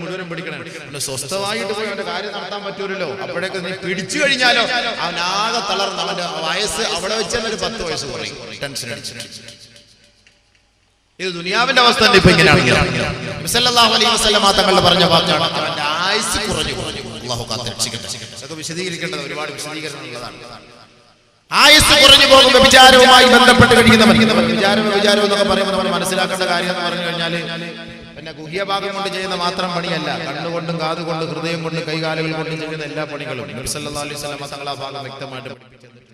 മുഴുവനും പിടിക്കണം. സ്വസ്ഥമായിട്ട് പോയി അവന്റെ കാര്യം നടത്താൻ പറ്റൂലല്ലോ. അപ്പോഴേക്ക് നീ പിടിച്ചു കഴിഞ്ഞാലോ അവനാകെ തളർന്ന് അവന്റെ വയസ്സ് അവിടെ വെച്ച് തന്നെ 10 വയസ്സ് കുറയും. ടെൻഷൻ അടിച്ചു. ഇത് ദുനിയാവിന്റെ അവസ്ഥ തന്നെ ഇപ്പൊ ഇങ്ങനെയാണ്. സല്ലല്ലാഹു അലൈഹി വസല്ലം തങ്ങൾ പറഞ്ഞ വാക്കാണ്, അവന്റെ ആയുസ് കുറഞ്ഞു. അല്ലാഹു കാത്തിരക്ഷിക്കട്ടെ. അതൊക്കെ വിശദീകരിക്കേണ്ടത് ഒരുപാട് വിശദീകരണമുള്ളതാണ്. ആയുസ് കുറഞ്ഞു പോകും വ്യഭിചാരവുമായി ബന്ധപ്പെട്ട് കഴിയുന്നവർ. വ്യഭിചാരം എന്നൊക്കെ പറയുമ്പോൾ നമ്മൾ മനസ്സിലാക്കേണ്ട കാര്യം എന്ന് പറഞ്ഞു കഴിഞ്ഞാല് പിന്നെ ഗുഹ്യഭാഗം കൊണ്ട് ചെയ്യുന്ന മാത്രം പണിയല്ല, കണ്ണുകൊണ്ടും കാതുകൊണ്ടും ഹൃദയം കൊണ്ടും കൈകാലുകൾ കൊണ്ടും ചെയ്യുന്ന എല്ലാ പണികളും നബി സല്ലല്ലാഹു അലൈഹി വസല്ലം തങ്ങൾ ആ ഭാഗം വ്യക്തമായിട്ട് പഠിപ്പിച്ചിട്ടുണ്ട്.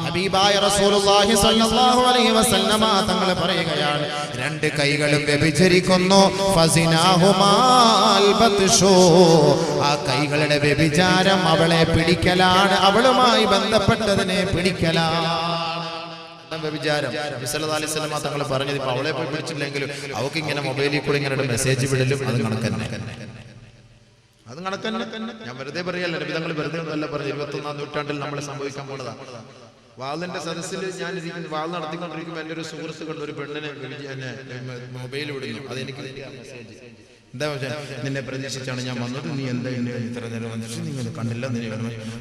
ഹബീബായ റസൂലുള്ളാഹി സ്വല്ലല്ലാഹു അലൈഹി വസല്ലം തങ്ങൾ പറയുകയാണ്, രണ്ട് കൈകളും വ്യഭിചരിക്കുന്നു. ഫസിനാഹുമാൽ ബത്ഷു, ആ കൈകളുടെ വ്യഭിചാരം അവളെ പിടിക്കലാണ്, അവളുമായി ബന്ധപ്പെട്ടതിനെ പിടിക്കലാണ് വ്യഭിചാരം. നബി സല്ലല്ലാഹു അലൈഹി വസല്ലം തങ്ങൾ പറഞ്ഞത് ഇപ്പൊ അവളെ പോയി പിടിച്ചില്ലെങ്കിലും അവൾക്ക് ഇങ്ങനെ മൊബൈലിൽ കൂടി ഇങ്ങനെ ഒരു മെസ്സേജ് വിടലും അത് കണക്കന്നെ. ഞാൻ വെറുതെ പറയല്ല, നബി തങ്ങൾ വെറുതെ ഒന്നല്ല പറഞ്ഞു. 21-ാം നൂറ്റാണ്ടിൽ നമ്മൾ സംഭവിക്കാൻ പോണതാണ്. വാളിന്റെ സദസ്സിൽ ഞാൻ വാൾ നടത്തിക്കൊണ്ടിരിക്കുമ്പോൾ എൻ്റെ ഒരു സുഹൃത്ത് കണ്ട് ഒരു പെണ്ണിനെ മൊബൈൽ വിടുന്നു. അതെനിക്ക് മെസ്സേജ് എന്താ നിന്നെ പ്രതീക്ഷിച്ചാണ് ഞാൻ വന്നത്, നീ എന്താ എന്നെ ഇത്ര നേരം വന്നിട്ട് നിങ്ങൾ കണ്ടില്ല.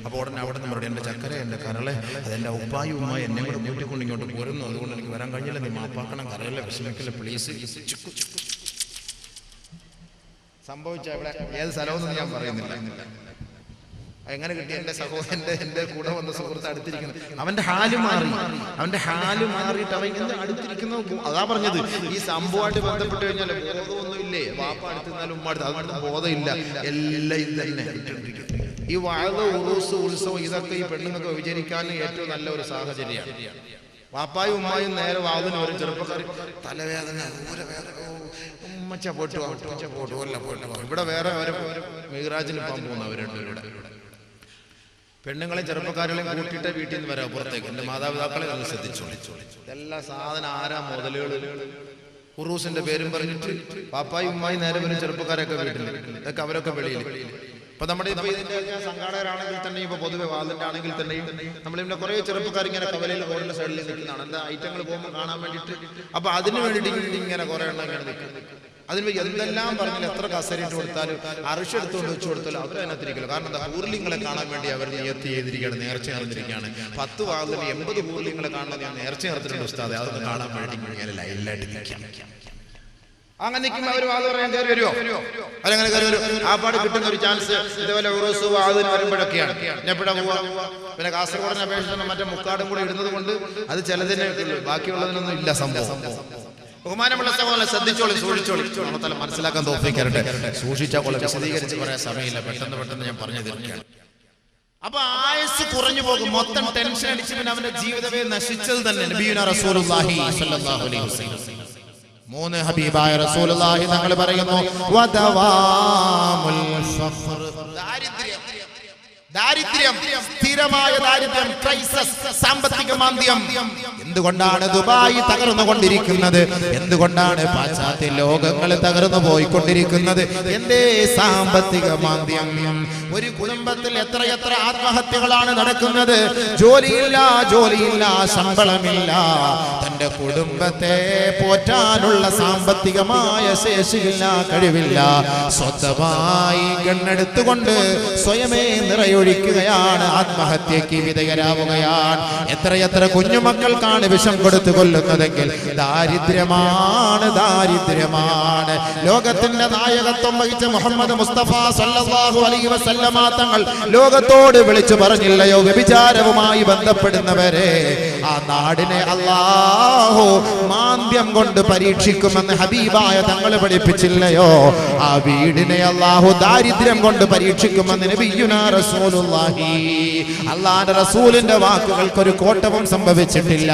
അപ്പോൾ ഉടനെ അവിടെ നിന്ന് പറയും, എൻ്റെ ചക്കര, എൻ്റെ കരളെ, അതെൻ്റെ ഉപ്പായി ഉമ്മായി എന്നെ കൂടെ കൂട്ടിക്കൊണ്ട് ഇങ്ങോട്ട് പോരുന്നു, അതുകൊണ്ട് എനിക്ക് വരാൻ കഴിഞ്ഞില്ല, നീ മാപ്പാക്കണം, കരയല്ലേ, വിഷമിക്കല്ലേ, പ്ലീസ്. സംഭവിച്ച ഇവിടെ ഏത് സ്ഥലമൊന്നും ഞാൻ പറയുന്നില്ല. എങ്ങനെ കിട്ടിയ എൻ്റെ കൂടെ വന്ന സുഹൃത്ത് അടുത്തിരിക്കുന്നത്, അവന്റെ ഹാല് മാറിയിട്ട് അവൻ ഇങ്ങനെ അടുത്തിരിക്കുന്ന. അതാ പറഞ്ഞത്, ഈ സംഭവമായിട്ട് ബന്ധപ്പെട്ട് കഴിഞ്ഞാൽ ബോധമൊന്നുമില്ലേ, വാപ്പ അടുത്തിരുന്നാലും ഉമ്മ അടുത്ത്, അതുകൊണ്ട് ബോധമില്ല, എല്ലാം ഇത് തന്നെ ഇട്ടിട്ടിരിക്കും. ഈ വഅദ്, ഉറൂസ്, ഉത്സവം ഇതൊക്കെ ഈ പെണ്ണുങ്ങൾക്ക് വിചരിക്കാൻ ഏറ്റവും നല്ല ഒരു സാഹചര്യമാണ്. വാപ്പായും ഉമ്മായും നേരെ വാതിന് വരും. ചെറുപ്പക്കാർ തലവേദന, ഉമ്മച്ച പോട്ടു, ഇവിടെ വേറെ മിഗ്രാജിന് പോകാൻ പോകുന്നവരുണ്ട്. പെണ്ണുങ്ങളെ ചെറുപ്പക്കാരെയും കൂട്ടിയിട്ട് വീട്ടിൽ നിന്ന് വരാം പുറത്തേക്ക്. എൻ്റെ മാതാപിതാക്കളെ ഒന്ന് ശ്രദ്ധിച്ചോളി. എല്ലാ സാധനം ആരാ മുതലുകൾ ഉറൂസിന്റെ പേരും പറഞ്ഞിട്ട് പാപ്പായും ഉമ്മായി നേരെ വരും. ചെറുപ്പക്കാരൊക്കെ വീട്ടിൽ, ഇതൊക്കെ അവരൊക്കെ വെളിയിൽ. ഇപ്പൊ നമ്മുടെ ഇപ്പൊ ഇതിന്റെ സംഘാടകരാണെങ്കിൽ തന്നെയും ഇപ്പൊ പൊതുവെ വാതിന്റെ ആണെങ്കിൽ തന്നെയും നമ്മളിവിടെ കുറെ ചെറുപ്പക്കാർ ഇങ്ങനെ കവലയിൽ റോഡിന്റെ സൈഡിൽ നിൽക്കുന്നതാണ്. എന്താ ഐറ്റങ്ങൾ പോകുമ്പോൾ കാണാൻ വേണ്ടിയിട്ട്. അപ്പൊ അതിന് വേണ്ടിയിട്ട് ഇങ്ങനെ കുറെ എണ്ണം ഇങ്ങനെ നിൽക്കും. അതിന് എന്തെല്ലാം പറഞ്ഞാൽ എത്ര കസരിട്ട് കൊടുത്താലും അറുഷ എടുത്തുകൊണ്ട് വെച്ചു കൊടുത്താലും അവരതിനകത്തിരിക്കില്ല. കാരണം എന്താ, ഹൂർലിങ്ങളെ കാണാൻ വേണ്ടി അവർ നിയത്തി ചെയ്തിരിക്കുകയാണ്, നേർച്ച ചേർന്നിരിക്കുകയാണ്. 10 വാതിന് 80 ഹൂർലിങ്ങളെ കാണുന്നത് ഞാൻ നേർച്ച ചേർത്തിട്ടുണ്ട് ഉസ്താദെ, അതൊന്ന് കാണാൻ വേണ്ടി ഇങ്ങനെ ലൈനിലായിട്ട് നിൽക്കാം. അങ്ങനെ നിൽക്കുമ്പോൾ അവർ വാത് പറയാൻ കയറി വരുമോ? അവരങ്ങനെ കയറി വരും. ആ പാട് കിട്ടുന്ന ഒരു ചാൻസ് ഇതേപോലെ ഉറൂസ് വാതിന് വരുമ്പോഴൊക്കെയാണ്. എപ്പോഴാ പോവാ? പിന്നെ കാസർഗോഡിനെ അപേക്ഷിച്ച് മറ്റേ മുക്കാടും കൂടി ഇടുന്നത് കൊണ്ട് അത് ചിലതിനെ ഉള്ളൂ, ബാക്കിയുള്ളതിനൊന്നും ഇല്ല സംഭവം. ബഹുമാനമുള്ള സഹോദരനെ ശ്രദ്ധിച്ചോളി, സൂക്ഷിച്ചോളി. നമ്മളെ മനസ്സിലാക്കാൻ തോന്നിക്കരട്ടെ. സൂക്ഷിച്ചാൽ പോലെ വിശദീകരിച്ച് പറയാൻ സമയമില്ല, പെട്ടെന്ന് ഞാൻ പറഞ്ഞു തീർക്കുകയാണ്. അപ്പൊ ആയുസ് കുറഞ്ഞു പോകും, മൊത്തം ടെൻഷൻ അടിച്ച് പിന്നെ അവന്റെ ജീവിതമേ നശിച്ചത് തന്നെ. നബിയുനാ റസൂലുള്ളാഹി സ്വല്ലല്ലാഹു അലൈഹി വസല്ലം 3 ഹബീബായ റസൂലുള്ളാഹി തങ്ങൾ പറയുന്നു, വദവാമുൽ ഫഖർ, ദാരിദ്ര്യം, സ്ഥിരമായ ദാരിദ്ര്യം, ക്രൈസിസ്, സാമ്പത്തിക മാന്ദ്യം. എന്തുകൊണ്ടാണ് ദുബായ് തകർന്നുകൊണ്ടിരിക്കുന്നത്? എന്തുകൊണ്ടാണ് പാശ്ചാത്യ ലോകങ്ങൾ തകർന്നു പോയിക്കൊണ്ടിരിക്കുന്നത്? എന്തേ സാമ്പത്തിക മാന്ദ്യം? ഒരു കുടുംബത്തിൽ എത്രയെത്ര ആത്മഹത്യകളാണ് നടക്കുന്നത്? ജോലിയില്ല, ശമ്പളമില്ല, തന്റെ കുടുംബത്തെ പോറ്റാനുള്ള സാമ്പത്തികമായ ശേഷിയില്ല, കഴിവില്ല. സ്വന്തമായി ഗണ്ണെടുത്തുകൊണ്ട് സ്വയമേ നിറയൊഴിക്കുകയാണ്, ആത്മഹത്യക്ക് വിധേയരാവുകയാണ്. എത്രയെത്ര കുഞ്ഞുമക്കൾക്കാണ് വിഷം കൊടുത്തു കൊല്ലുന്നതെങ്കിൽ ദാരിദ്ര്യമാണ്. ലോകത്തിന്റെ നായകത്വം വഹിച്ച മുഹമ്മദ് മുസ്തഫ സല്ലല്ലാഹു അലൈഹി വസല്ലമ തങ്ങൾ ലോകത്തോട് വിളിച്ചു പറഞ്ഞില്ലയോ, വ്യഭിചാരവുമായി ബന്ധപ്പെടുന്നവരെ ആ നാടിനെ അല്ലാഹു മാന്ദ്യം കൊണ്ട് പരീക്ഷിക്കുമെന്ന് ഹബീബായ തങ്ങൾ പഠിപ്പിച്ചില്ലയോ? ആ വീടിനെ അല്ലാഹു ദാരിദ്ര്യം കൊണ്ട് പരീക്ഷിക്കുമെന്ന് നബിയുനാ റസൂലുള്ളാഹി. അല്ലാഹുവിന്റെ റസൂലിന്റെ വാക്കുകൾക്ക് ഒരു കോട്ടവും സംഭവിച്ചിട്ടില്ല.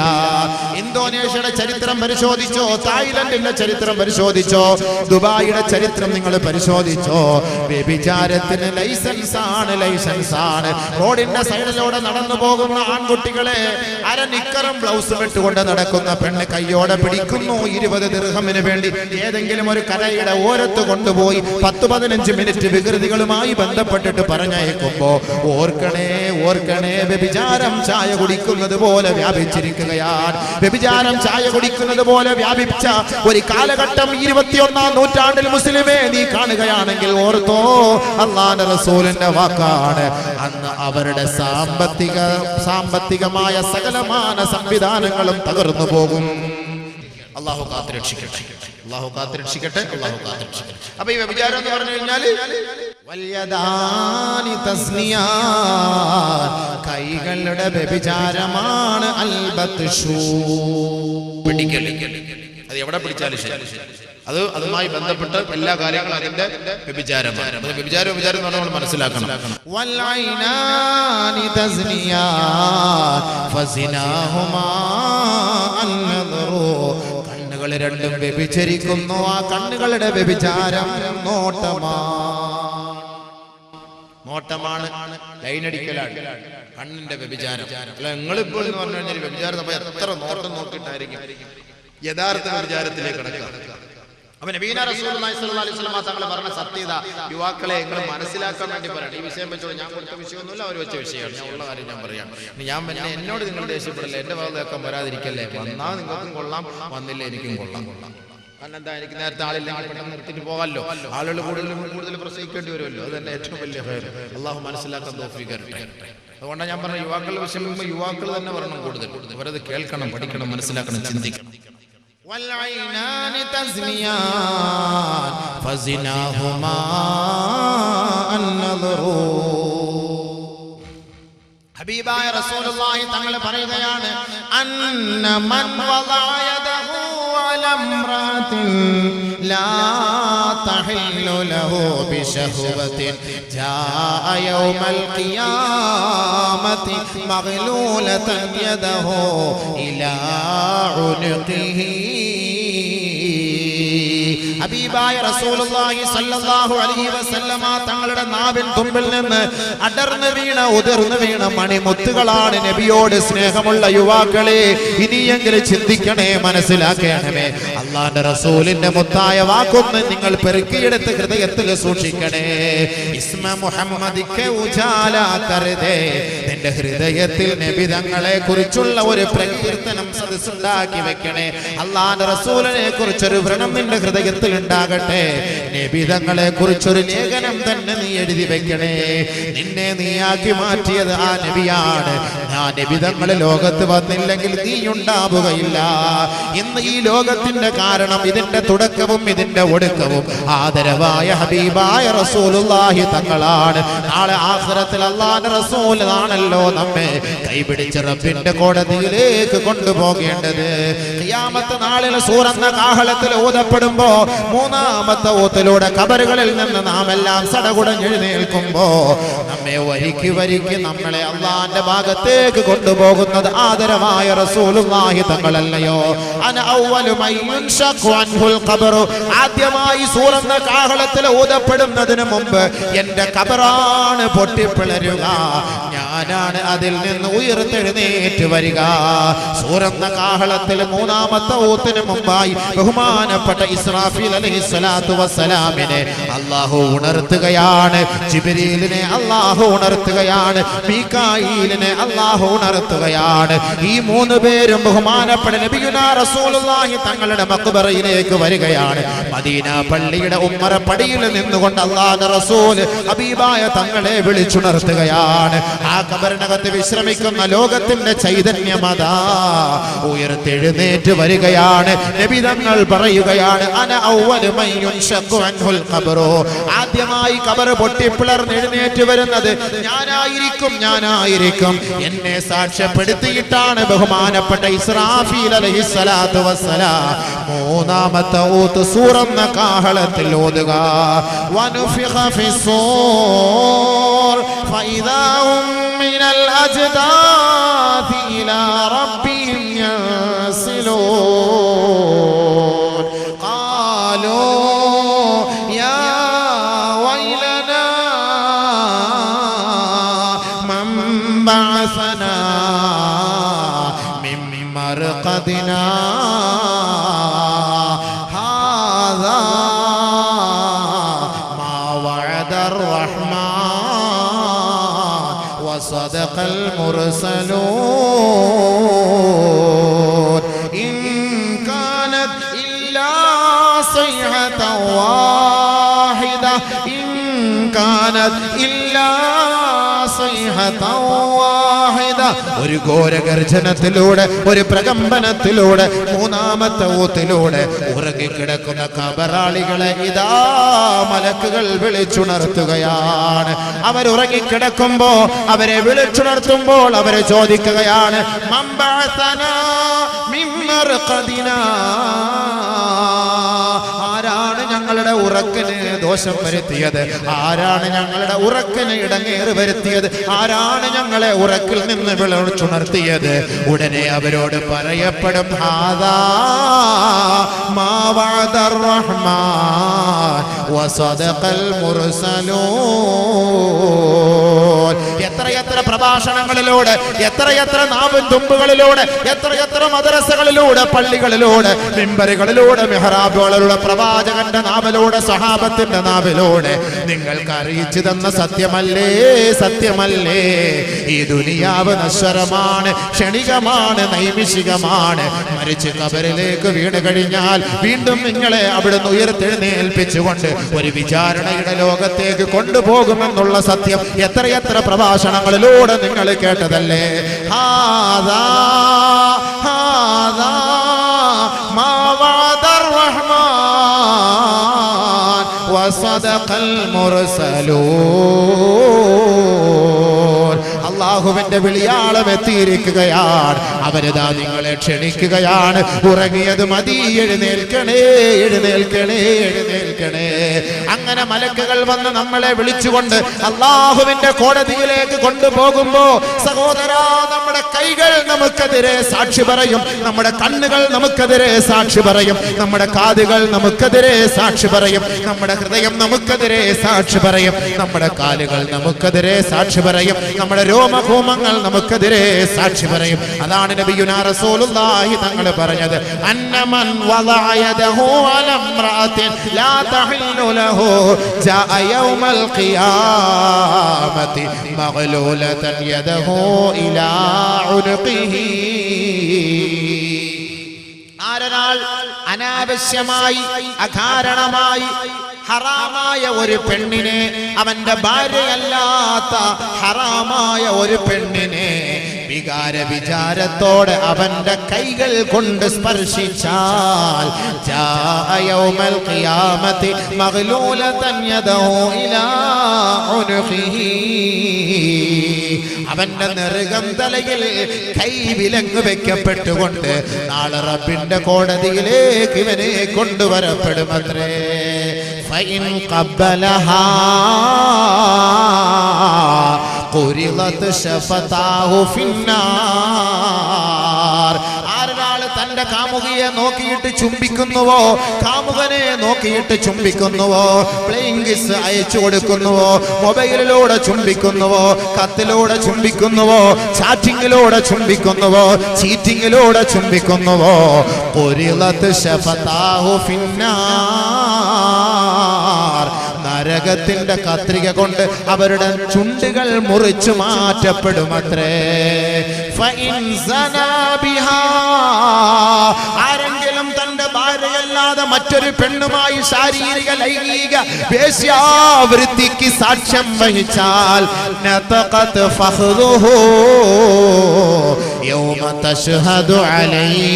ഇന്തോനേഷ്യയുടെ ചരിത്രം പരിശോധിച്ചോ, തായ്ലൻഡിന്റെ ചരിത്രം പരിശോധിച്ചോ, ദുബായിയുടെ ചരിത്രം നിങ്ങൾ പരിശോധിച്ചോ, വ്യഭിചാരത്തിന് ലൈസൻസ് ആണ്. റോഡിന്റെ സൈഡിലൂടെ നടന്നു പോകുന്ന ആൺകുട്ടികളെ അര നിക്കറും ബ്ലൗസും ഇട്ടുകൊണ്ട് നടക്കുന്ന പെണ്ണ് കയ്യോടെ പിടിക്കും. പിടിക്കുന്നു. 20 ദിർഹമിന് വേണ്ടി ഏതെങ്കിലും ഒരു കരയുടെ ഓരത്ത് കൊണ്ടുപോയി 10-15 മിനിറ്റ് വികൃതികളുമായി ബന്ധപ്പെട്ടിട്ട് പറഞ്ഞയക്കുമ്പോ ഓർക്കണേ ഓർക്കണേ, വ്യഭിചാരം ചായ കുടിക്കുന്നത് പോലെ വ്യാപിച്ചിരിക്കുകയാണ്. വ്യഭിചാരം ചായ കുടിക്കുന്നത് പോലെ വ്യാപിച്ച ഒരു കാലഘട്ടം 21-ാം നൂറ്റാണ്ടിൽ മുസ്ലിമേ നീ കാണുകയാണെങ്കിൽ ഓർത്തോ, അല്ലാഹുവിന്റെ റസൂലിന്റെ വാക്കാണ്, അന്ന് അവരുടെ സാമ്പത്തികമായ സകലമാന സംവിധാനങ്ങളും തകർന്നു പോകും. അല്ലാഹു കാത്തുരക്ഷിക്കട്ടെ, അല്ലാഹു കാത്തുരക്ഷിക്കട്ടെ, അല്ലാഹു കാത്തുരക്ഷിക്കട്ടെ. അപ്പൊ ഈ വ്യഭിചാരം എന്ന് പറഞ്ഞു കഴിഞ്ഞാല് വൽയദാനി തസ്നിയാ, കൈകളുടെ വ്യഭിചാരമാണ്. അൽബത്ഷു, പിടിക്കൽ. അത് എവിടെ പിടിച്ചാലും ശരി, അതുമായി ബന്ധപ്പെട്ട് എല്ലാ കാര്യങ്ങളും അതിന്റെ വ്യഭിചാരമാണ്. വ്യഭിചാരം എന്ന് പറഞ്ഞാൽ നമ്മൾ മനസ്സിലാക്കണം. വൽഐനാനി തസ്നിയാ ഫസിനാഹുമാ അന്നദറു, കണ്ണുകൾ രണ്ടും വ്യഭിചരിക്കുന്നു. ആ കണ്ണുകളുടെ വ്യഭിചാരം നോട്ടമാണ്, ലൈനടിക്കലാണ് കണ്ണിന്റെ വ്യഭിചാരം. അല്ല നിങ്ങളിപ്പോൾ എന്ന് പറഞ്ഞു കഴിഞ്ഞാൽ വ്യഭിചാരം നമ്മൾ എത്ര നോട്ടം നോക്കിയിട്ടായിരിക്കും യഥാർത്ഥ വ്യഭിചാരത്തിലേക്ക് കടക്കുക. അപ്പൊ നബീന റസൂലുള്ളാഹി സ്വല്ലല്ലാഹു അലൈഹി വസല്ലം തങ്ങൾ പറഞ്ഞ സത്യത യുവാക്കളെ നിങ്ങൾ മനസ്സിലാക്കാൻ വേണ്ടി പറയണം. ഈ വിഷയം വെച്ചോളൂ, ഞാൻ കൊടുത്ത വിഷയമൊന്നുമില്ല, അവർ വെച്ച വിഷയമാണ്. ഞാൻ ഉള്ള കാര്യം ഞാൻ പറയാം. എന്നോട് നിങ്ങൾ ദേഷ്യപ്പെടില്ല, എന്റെ ഭാഗത്തേക്കാൻ വരാതിരിക്കല്ലേ. വന്നാൽ നിങ്ങൾക്കും കൊള്ളാം, വന്നില്ല എനിക്കും കൊള്ളാം. കാരണം എന്താ, എനിക്ക് നേരത്തെ ആളില്ലെങ്കിൽ പെട്ടെന്ന് നിർത്തിയിട്ട് പോകാമല്ലോ. ആളുകൾ കൂടുതൽ പ്രസംഗിക്കേണ്ടി വരുമല്ലോ. അത് തന്നെ ഏറ്റവും വലിയ ഖൈർ. അള്ളാഹു മനസ്സിലാക്കാൻ തൗഫീഖ് തരട്ടെ. അതുകൊണ്ടാണ് ഞാൻ പറഞ്ഞ യുവാക്കളുടെ വിഷയം യുവാക്കൾ തന്നെ പറയണം കൂടുതൽ. അവരത് കേൾക്കണം, പഠിക്കണം, മനസ്സിലാക്കണം, ചിന്തിക്കണം. والعينان تزنيان فزناهما النظر. ഹബീബായ റസൂലുള്ളാഹി തങ്ങൾ പറയുകയാണ്, അന്ന മൻ വദഅ യദഹു അലാ ഇംറാത്തിൻ ലാ തഹില്ലു ലഹു ബിശഹവത്തിൻ ജാഅ യൗമൽ ഖിയാമത്തി മഗ്ലൂലതൻ യദഹു ഇലാ ഉനുഖിഹി. ഹബീബായ റസൂലുള്ളാഹി സ്വല്ലല്ലാഹു അലൈഹി വസല്ലമ തങ്ങളുടെ നാവിൻ തുമ്പിൽ നിന്ന് അടർന്നു വീണ ഉതിർന്നു വീണ മണിമുത്തുകളാണ് നബിയോട് സ്നേഹമുള്ള യുവാക്കളെ. ഇനിയെങ്കിലും ചിന്തിക്കണേ, മനസ്സിലാക്കണമേ. അല്ലാഹുവിന്റെ റസൂലിന്റെ മുത്തായ വാക്കൊന്ന് നിങ്ങൾ പെറുക്കിയെടുത്ത് ഹൃദയത്തിൽ സൂക്ഷിക്കണേ. ഇസ്മ മുഹമ്മദിക്ക് ഉജാല കർദേ, നിന്റെ ഹൃദയത്തിൽ നബി തങ്ങളെ കുറിച്ചുള്ള ഒരു പ്രകീർത്തനം സദസ്സുണ്ടാക്കി വെക്കണേ. അല്ലാഹുവിന്റെ റസൂലിനെ കുറിച്ചൊരു വ്രണം നിന്റെ ഹൃദയത്തിൽ ഉണ്ടാകട്ടെ. നബി തങ്ങളെ കുറിച്ചൊരു ലേഖനം തന്നെ നീ എഴുതി വെക്കണേ. നിന്നെ നീയാക്കി മാറ്റിയത് ആ നബിയാണ്. ആ നബി തങ്ങൾ ലോകത്ത് വന്നില്ലെങ്കിൽ നീ ഉണ്ടാവുകയില്ല. ഇന്ന് ഈ ലോകത്തിന്റെ കാരണം, ഇതിന്റെ തുടക്കവും ഇതിന്റെ ഒടുക്കവും ആദരവായ ഹബീബായ റസൂലുള്ളാഹി തങ്ങളാണ്. നാളെ ആഖിറത്തിൽ അല്ലാഹുവിന്റെ റസൂൽ ആണല്ലോ നമ്മെ കൈപിടിച്ച് റബ്ബിന്റെ കോടതിയിലേക്ക് കൊണ്ടുപോകേണ്ടത്. ഖിയാമത്ത് നാളിൽ സൂറന്ന കാഹളത്തിൽ ഓതപ്പെടുമ്പോ മൂന്നാമത്തെ ഓത്തിലൂടെ ഖബറുകളിൽ നിന്ന് നാം എല്ലാം സടകുടഞ്ഞെഴുന്നേൽക്കുമ്പോ നമ്മെ വരിക്ക് വരിക്ക് നമ്മളെ അള്ളാന്റെ ഭാഗത്തേക്ക് കൊണ്ടുപോകുന്നത് ആദരവായ റസൂലുള്ളാഹി തങ്ങളല്ലയോ. അന അവ്വലു മൻ യുൻശഖു അൻഹുൽ ഖബറു, ആദ്യമായി സൂറന്ന കാഹളത്തിൽ ഊതപ്പെടുന്നതിന് മുമ്പ് എന്റെ ഖബറാണ് പൊട്ടിപ്പിളരുക, ഞാനാണ് അതിൽ നിന്ന് ഉയർത്തെഴുന്നേറ്റ് വരിക. സൂറന്ന കാഹളത്തിൽ മൂന്നാമത്തെ ഊത്തിന് മുമ്പായി ബഹുമാനപ്പെട്ട ഇസ്രാഫീൽ അലൈഹിസ്സലാത്തു വസ്സലാമിനെ അല്ലാഹു ഉണർത്തുകയാണ്. ജിബ്രീലിനെ അല്ലാഹു ഉണർത്തുകയാണ്. മീകായീലിനെ അല്ലാഹു ഉണർത്തുകയാണ്. ഈ മൂന്ന് പേരും ബഹുമാനപ്പെട്ട നബിയുനാ റസൂലുള്ളാഹി തങ്ങളുടെ മഖ്ബറയിലേക്ക് വരികയാണ്. മദീന പള്ളിയുടെ ഉമ്മറ പടിയിൽ നിന്നുകൊണ്ട് അല്ലാഹുവിന്റെ റസൂൽ ഹബീബായ തങ്ങളെ വിളിച്ചുണർത്തുകയാണ്. ആ ഖബറിനകത്ത് വിശ്രമിക്കുന്ന ലോകത്തിന്റെ ചൈതന്യമതാ ഉയർത്തെഴുന്നേറ്റ് വരികയാണ്. നബി തങ്ങൾ പറയുകയാണ്, അന അവ്വലു മൻ യുൻശഖു അൻഹുൽ ഖബറു, ആദ്യമായി ഖബർ പൊട്ടിപ്പിളർന്ന് എഴുന്നേറ്റ് വരുന്നത് ഞാനായിരിക്കും. എന്നെ സാക്ഷ്യപ്പെടുത്തിയിട്ടാണ് ബഹുമാനപ്പെട്ട ഇസ്രാഫീൽ അലൈഹിസ്സലാത്തു വസ്സലാം മൂന്നാമത്തെ ഊത്ത് സൂറന്ന കാഹളത്തിൽ ഓതുക. വനുഫിഖ ഫിസ്സൂർ ഫഇദാ ഹും മിനൽ അജ്ദാഥി ഇലാ റബ്ബിഹിം യൻസിലൂൻ. ഖാലൂ യാ വൈലനാ മൻ ബഅസനാ മിൻ مرقدنا هذا ما وعد الرحمن وصدق المرسلون إن كانت إلا صيحة واحدة إن كانت إلا صيحة واحدة ഒരു ഘോരഗർജനത്തിലൂടെ ഒരു പ്രകമ്പനത്തിലൂടെ മൂന്നാമത്തെ ഊത്തിലൂടെ ഉറങ്ങിക്കിടക്കുന്ന കബറാളികളെ ഇതാ മലക്കുകൾ വിളിച്ചുണർത്തുകയാണ്. അവരുറങ്ങിക്കിടക്കുമ്പോ അവരെ വിളിച്ചുണർത്തുമ്പോൾ അവരെ ചോദിക്കുകയാണ് മംബഅസനാ മിൻ മർഖദിനാ, ആരാണ് ഞങ്ങളുടെ ഉറക്കിന് ദോഷം വരുത്തിയത്, ആരാണ് ഞങ്ങളുടെ ഉറക്കിന് ഇടങ്ങേറ് വരുത്തിയത്, ആരാണ് ഞങ്ങളെ ഉറക്കിൽ നിന്ന് വിളിച്ചുണർത്തിയത്? ഉടനെ അവരോട് പറയപ്പെടും ഹാദാ മാ വഅദർ റഹ്മാൻ വസദഖൽ മുർസലൂൻ. എത്രയെത്ര പ്രഭാഷണങ്ങളിലൂടെ, എത്രയെത്ര നാവും തുമ്പുകളിലൂടെ, എത്രയെത്ര മദ്രസകളിലൂടെ, പള്ളികളിലൂടെ, മിമ്പറുകളിലൂടെ, മിഹ്റാബുകളിലൂടെ, പ്രവാചകന്റെ നാവിലൂടെ, സഹാബത്തിന്റെ നാവിലൂടെ നിങ്ങൾക്ക് അറിയിച്ചു തന്ന സത്യമല്ലേ, സത്യമല്ലേ? ഈ ദുനിയാവ് നശ്വരമാണ്, ക്ഷണികമാണ്, നൈമിഷികമാണ്. മരിച്ച് കബറിലേക്ക് വീണ് കഴിഞ്ഞാൽ വീണ്ടും നിങ്ങളെ അവിടുന്ന് ഉയർത്തെഴുന്നേൽപ്പിച്ചുകൊണ്ട് ഒരു വിചാരണയുടെ ലോകത്തേക്ക് കൊണ്ടുപോകുമെന്നുള്ള സത്യം എത്രയെത്ര പ്രഭാഷണങ്ങളിലൂടെ നിങ്ങൾ കേട്ടതല്ലേ? ഹാദാ ഹാദാ മാ വഅദർ റഹ്മാൻ വസദഖൽ മുർസലൂൻ. അല്ലാഹുവിന്റെ വിളിയാളം എത്തിയിരിക്കുകയാണ്. അവരിതാ നിങ്ങളെ ക്ഷണിക്കുകയാണ്. ഉറങ്ങിയത് മതി, എഴുന്നേൽക്കണേ, എഴുന്നേൽക്കണേ, എഴുന്നേൽക്കണേ. അങ്ങനെ മലക്കുകൾ വന്ന് നമ്മളെ വിളിച്ചുകൊണ്ട് അല്ലാഹുവിന്റെ കോടതിയിലേക്ക് കൊണ്ടുപോകുമ്പോ സഹോദരാ, നമ്മുടെ കൈകൾ നമുക്കെതിരെ സാക്ഷി പറയും, നമ്മുടെ കണ്ണുകൾ നമുക്കെതിരെ സാക്ഷി പറയും, നമ്മുടെ കാതുകൾ നമുക്കെതിരെ സാക്ഷി പറയും, നമ്മുടെ ഹൃദയം നമുക്കെതിരെ സാക്ഷി പറയും, നമ്മുടെ കാലുകൾ നമുക്കെതിരെ സാക്ഷി പറയും, നമ്മുടെ രോമഭൂമങ്ങൾ നമുക്കെതിരെ സാക്ഷി പറയും. അതാണ് നബിയുനാ റസൂലുള്ളാഹി തങ്ങൾ പറഞ്ഞത്, അന്നമൻ വദഅ യദഹു അലാ ഇംറഅത്തിൻ ലാ തഹില്ലു ലഹു ജാഅ യൗമൽ ഖിയാമത്തി മഗ്ലൂലതൻ യദഹു ഇലാ ഉനുഖിഹി. ആരൊരാൾ അനാവശ്യമായി, അകാരണമായി ഹറാമായ ഒരു പെണ്ണിനെ, അവന്റെ ഭാര്യയല്ലാത്ത ഹറാമായ ഒരു പെണ്ണിനെ വികാര വിചാരത്തോടെ അവന്റെ കൈകൾ കൊണ്ട് സ്പർശിച്ചാൽ ജാഅ യൗമൽ ഖിയാമത്തി മഗ്ലൂലതൻ യദഹു ഇലാ ഉനുഖിഹി, അവന്റെ നെറുകം തലയിൽ കൈ വിലങ്ങ് വെക്കപ്പെട്ടുകൊണ്ട് നാളെ റബ്ബിന്റെ കോടതിയിലേക്ക് ഇവനെ കൊണ്ടുവരപ്പെടുമത്രേ. ഫഇൻ ഖബ്ബലഹാ ഖുരിളത് ശഫതാഹു ഫിന്നാർ. ആരൊരാൾ തന്റെ കാമുകിയെ നോക്കിയിട്ട് ചുംബിക്കുന്നുവോ, കാമുകനെ നോക്കിയിട്ട് ചുംബിക്കുന്നുവോ, പ്ലേയിങ് കിസ് അയച്ചു കൊടുക്കുന്നുവോ, മൊബൈലിലൂടെ ചുംബിക്കുന്നുവോ, കത്തിലൂടെ ചുംബിക്കുന്നുവോ, ചാറ്റിങ്ങിലൂടെ ചുംബിക്കുന്നുവോ, ചീറ്റിങ്ങിലൂടെ ചുംബിക്കുന്നുവോ, ഖുരിളത് ശഫതാഹു ഫിന്നാർ. നരകത്തിന്റെ കത്രിക കൊണ്ട് അവരുടെ ചുണ്ടുകൾ മുറിച്ചു മാറ്റപ്പെടുമത്രേ. ആരെങ്കിലും തന്റെ ഭാര്യയല്ലാതെ മറ്റൊരു പെണ്ണുമായി ശാരീരിക ലൈംഗിക വേശ്യാവൃത്തിക്ക് സാക്ഷ്യം വഹിച്ചാൽ നതഖത് ഫഖ്ദുഹു യൗമ തശ്ഹദു അലൈഹി.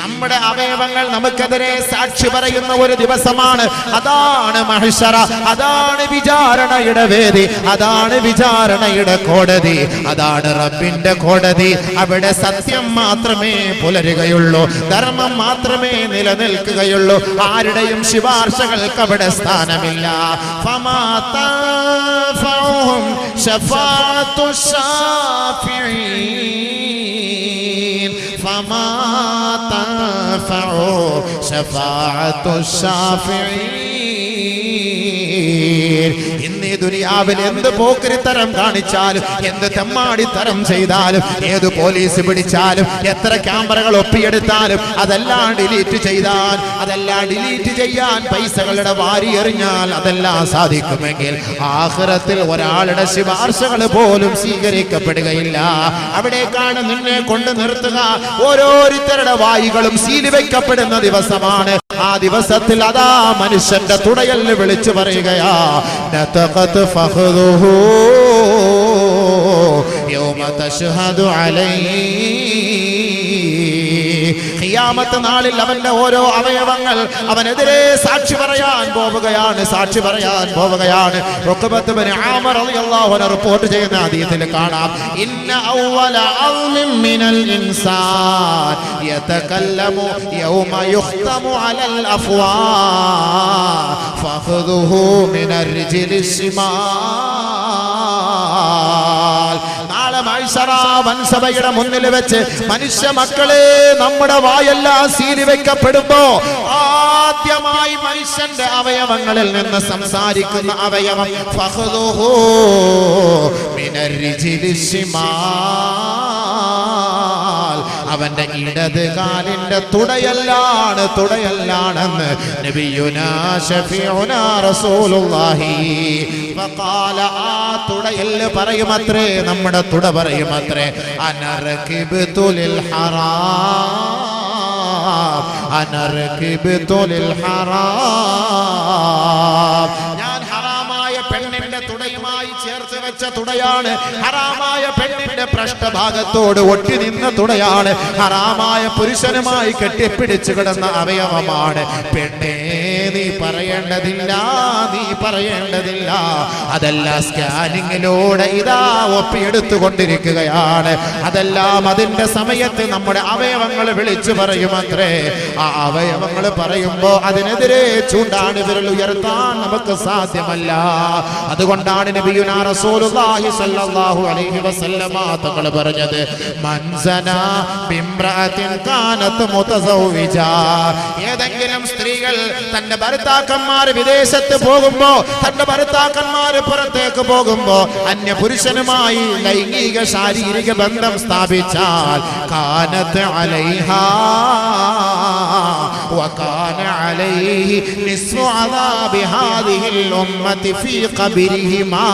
നമ്മുടെ അവയവങ്ങൾ നമുക്കെതിരെ സാക്ഷി പറയുന്ന ഒരു ദിവസമാണ്. അതാണ് മഹ്ശറ, അതാണ് വിചാരണയുടെ വേദി, അതാണ് വിചാരണയുടെ കോടതി, അതാണ് റബ്ബിന്റെ കോടതി. അവിടെ സത്യം മാത്രമേ പുലരുകയുള്ളൂ, ധർമ്മം മാത്രമേ നിലനിൽക്കുകയുള്ളൂ. ആരുടെയും ശുപാർശകൾക്ക് അവിടെ സ്ഥാനമില്ല. ഫമാ തൻഫഉഹും ശഫാഅത്തു ശാഫിഈൻ, ഫമാ തൻഫഉ ശഫാഅത്തു ശാഫിഈൻ. ഇന്ന് ഇന്ന് ഈ ദുനിയാവിൽ എന്ത് പോക്കരിത്തരം കാണിച്ചാലും, എന്ത് തെമ്മാടിത്തരം ചെയ്താലും, ഏത് പോലീസ് പിടിച്ചാലും, എത്ര ക്യാമറകൾ ഒപ്പിയെടുത്താലും, അതെല്ലാം ഡിലീറ്റ് ചെയ്താൽ, അതെല്ലാം ഡിലീറ്റ് ചെയ്യാൻ പൈസകളുടെ വാരി എറിഞ്ഞാൽ അതെല്ലാം സാധിക്കുമെങ്കിൽ ആഖിറത്തിൽ ഒരാളുടെ ശുപാർശകൾ പോലും സ്വീകരിക്കപ്പെടുകയില്ല. അവിടേക്കാണ് നിന്നെ കൊണ്ട് നിർത്തുക. ഓരോരുത്തരുടെ വായികളും സീല് വയ്ക്കപ്പെടുന്ന ദിവസമാണ്. ആ ദിവസത്തിൽ അതാ മനുഷ്യന്റെ തുടയൽ വിളിച്ചു പറയുകയാ, നതഖത് ഫഖദുഹു യൗമ തശ്ഹദു അലൈഹി. ഖിയാമത്ത് നാളിൽ അവന്റെ ഓരോ അവയവങ്ങൾ അവനെതിരെ സാക്ഷി പറയാൻ പോവുകയാണ്, സാക്ഷി പറയാൻ പോവുകയാണ്. ഉഖബത്ത് ബിൻ ആമിർ റളിയല്ലാഹു അൻഹു റിപ്പോർട്ട് ചെയ്യുന്ന ഹദീസിൽ കാണാം, ഇന്ന അവ്വല അൽമിൻ മിനൽ ഇൻസാൻ യതകല്ലമു യൗമ യുഖ്തമു അലൽ അഫ്വാ ഫഖദുഹു മിനർ റിജ്ലിസ് ശിമാൽ. നാളെ മഹ്ശറ വൻസഭയുടെ മുന്നിൽ വെച്ച് മനുഷ്യ മക്കളെ നമ്മുടെ വായെല്ലാം സീലി വെക്കപ്പെടുമ്പോ ആദ്യമായി മനുഷ്യന്റെ അവയവങ്ങളിൽ നിന്ന് സംസാരിക്കുന്ന അവയവം ഫഖദുഹു മിനർ റിജ്ലിസ് ശിമാൽ, അവന്റെ ഇടത് കാലിന്റെ തുടയല്ലാണ്, തുടയല്ലാണെന്ന് നബിയുനാ ശഫീഉനാ റസൂലുള്ളാഹി ഫഖാല. ആ തുടയൽ പറയുമത്രേ, നമ്മുടെ തുട പറയുമത്രേ, അനർകിബ്തു ലിൽ ഹറാം, അനർകിബ്തു ലിൽ ഹറാം. ഞാൻ ഹറാമായ പെണ്ണിന്റെ തുടയുമായി ചേർത്ത് വെച്ച തുടയാണ്, ഹറാമായ പെണ്ണിന്റെ പൃഷ്ഠഭാഗത്തോട് ഒട്ടി നിന്ന തുടയാണ്, ഹറാമായ പുരുഷനുമായി കെട്ടിപ്പിടിച്ചു കിടന്ന അവയവമാണ്. പെണ്ണേ നീ പറയേണ്ടതില്ല, നീ പറയേണ്ടതില്ല, അതെല്ലാം സ്കാനിങ്ങിലൂടെ ഇതാ ഒപ്പിയെടുത്തുകൊണ്ടിരിക്കുകയാണ്. അതെല്ലാം അതിന്റെ സമയത്ത് നമ്മുടെ അവയവങ്ങൾ വിളിച്ചു പറയുമത്രേ. ആ അവയവങ്ങൾ പറയുമ്പോ അതിനെതിരെ ചൂണ്ടാണ് വിരൽ ഉയർത്താൻ നമുക്ക് സാധ്യമല്ല. അതുകൊണ്ടാണ് നബിയുനാ റസൂലുള്ളാഹി സ്വല്ലല്ലാഹു അലൈഹി വസല്ലമ തങ്ങൾ പറഞ്ഞത്, മൻസനാ ബിംറഅത്തിൻ കാനത് മുതസവ്വിജ. ഏതെങ്കിലും സ്ത്രീകൾ തന്റെ ഭർത്താക്കന്മാർ വിദേശത്ത് പോകുമ്പോ, തന്റെ ഭർത്താക്കന്മാർ പുറത്തേക്ക് പോകുമ്പോ അന്യ പുരുഷനുമായി ലൈംഗിക ശാരീരിക ബന്ധം സ്ഥാപിച്ചാൽ കാനത് അലൈഹാ വകാന അലൈഹി നിസ്ഫു അദാബി ഹാദിഹിൽ ഉമ്മത്തി ഫീ ഖബരിഹിമാ.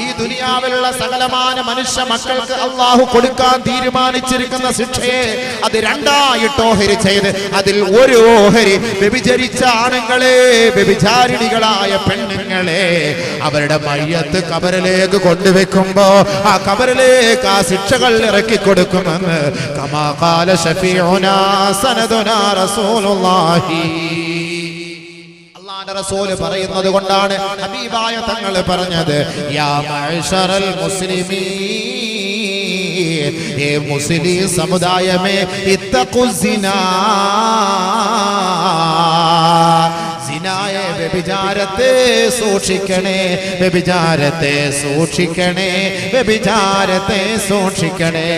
ഈ ദുനിയാവിലുള്ള സകലമാന മനുഷ്യ മക്കൾക്ക് അല്ലാഹു കൊടുക്കാൻ തീരുമാനിച്ചിരിക്കുന്ന ശിക്ഷയെ അത് രണ്ടായിട്ട് ഓഹരി ചെയ്ത് അതിൽ ഒരു ഓഹരി വ്യഭിചരിച്ച ആണുങ്ങളെ, വ്യഭിചാരിണികളായ പെണ്ണുങ്ങളെ അവരുടെ മയ്യത്ത് കബറിലേക്ക് കൊണ്ടുവെക്കുമ്പോ ആ കബറിലേക്ക് ആ ശിക്ഷകൾ ഇറക്കി കൊടുക്കുമെന്ന് കമാ ഖാല ശഫീഉനാ സനദുനാ റസൂലുള്ളാഹി. അല്ലാഹുവിന്റെ റസൂൽ പറയുന്നത് കൊണ്ടാണ് ഹബീബായ തങ്ങൾ പറഞ്ഞത്, യാ മഅ്ശറൽ മുസ്ലിമീൻ, ഏ മുസ്ലിം സമുദായമേ, ഇത്തഖുസിനാ, സിനായ വ്യഭിചാരത്തെ സൂക്ഷിക്കണേ, വ്യഭിചാരത്തെ സൂക്ഷിക്കണേ, വ്യഭിചാരത്തെ സൂക്ഷിക്കണേ.